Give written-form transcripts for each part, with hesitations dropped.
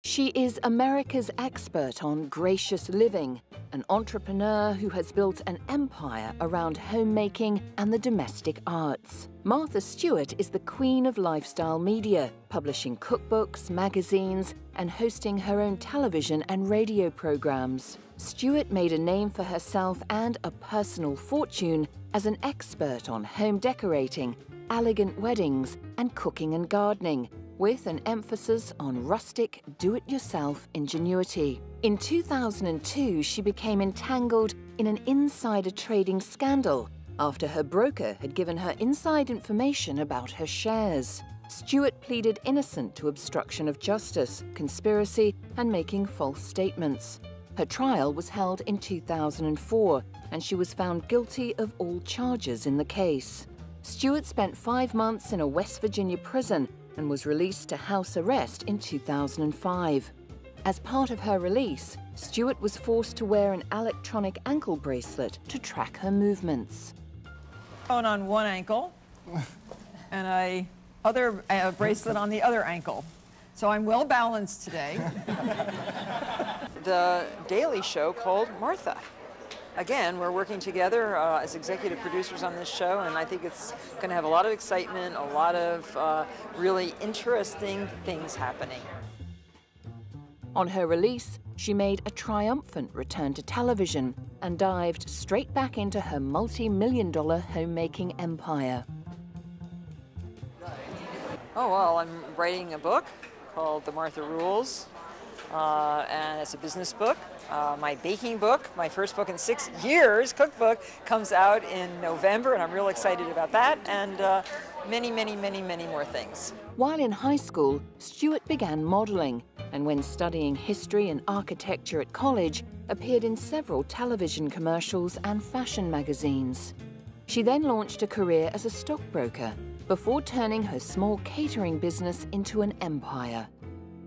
She is America's expert on gracious living, an entrepreneur who has built an empire around homemaking and the domestic arts. Martha Stewart is the queen of lifestyle media, publishing cookbooks, magazines, and hosting her own television and radio programs. Stewart made a name for herself and a personal fortune as an expert on home decorating, elegant weddings, and cooking and gardening, with an emphasis on rustic, do-it-yourself ingenuity. In 2002, she became entangled in an insider trading scandal after her broker had given her inside information about her shares. Stewart pleaded innocent to obstruction of justice, conspiracy, and making false statements. Her trial was held in 2004, and she was found guilty of all charges in the case. Stewart spent 5 months in a West Virginia prison and was released to house arrest in 2005. As part of her release, Stewart was forced to wear an electronic ankle bracelet to track her movements. On one ankle and a bracelet on the other ankle. So I'm well balanced today. The Daily Show called Martha. Again, we're working together as executive producers on this show, and I think it's going to have a lot of excitement, a lot of really interesting things happening. On her release, she made a triumphant return to television and dived straight back into her multi-million-dollar homemaking empire. Oh, well, I'm writing a book called The Martha Rules, and it's a business book. My baking book, my first book in 6 years, cookbook, comes out in November, and I'm real excited about that, and many, many, many, many more things. While in high school, Stewart began modeling, and when studying history and architecture at college, appeared in several television commercials and fashion magazines. She then launched a career as a stockbroker, before turning her small catering business into an empire.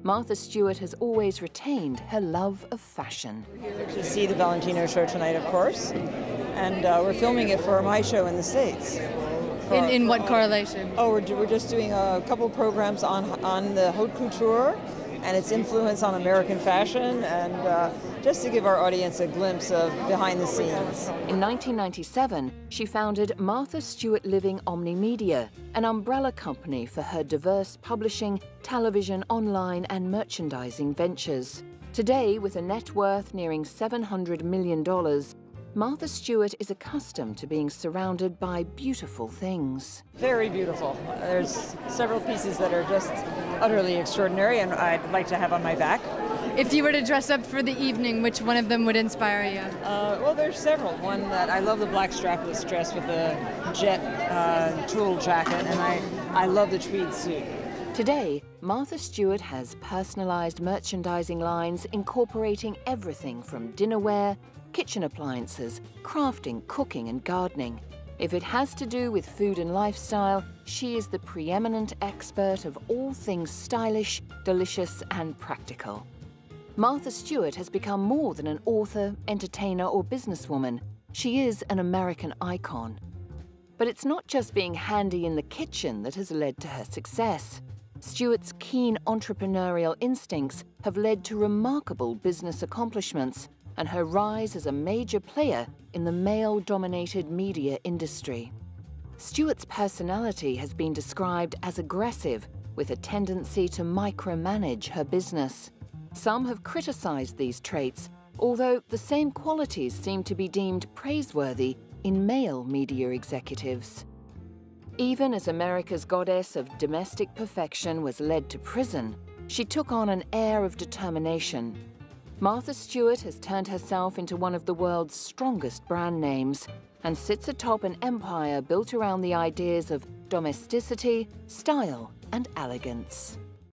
Martha Stewart has always retained her love of fashion. We're here to see the Valentino show tonight, of course, and we're filming it for my show in the States. In what correlation? Oh, we're just doing a couple of programs on the haute couture and its influence on American fashion, and just to give our audience a glimpse of behind the scenes. In 1997, she founded Martha Stewart Living Omnimedia, an umbrella company for her diverse publishing, television, online, and merchandising ventures. Today, with a net worth nearing $700 million, Martha Stewart is accustomed to being surrounded by beautiful things. Very beautiful. There's several pieces that are just utterly extraordinary, and I'd like to have on my back. If you were to dress up for the evening, which one of them would inspire you? Well, there's several. One that I love the black strapless dress with the jet tulle jacket, and I love the tweed suit. Today, Martha Stewart has personalized merchandising lines incorporating everything from dinnerware, kitchen appliances, crafting, cooking, and gardening. If it has to do with food and lifestyle, she is the preeminent expert of all things stylish, delicious, and practical. Martha Stewart has become more than an author, entertainer, or businesswoman. She is an American icon. But it's not just being handy in the kitchen that has led to her success. Stewart's keen entrepreneurial instincts have led to remarkable business accomplishments and her rise as a major player in the male-dominated media industry. Stewart's personality has been described as aggressive, with a tendency to micromanage her business. Some have criticized these traits, although the same qualities seem to be deemed praiseworthy in male media executives. Even as America's goddess of domestic perfection was led to prison, she took on an air of determination. Martha Stewart has turned herself into one of the world's strongest brand names and sits atop an empire built around the ideas of domesticity, style, and elegance.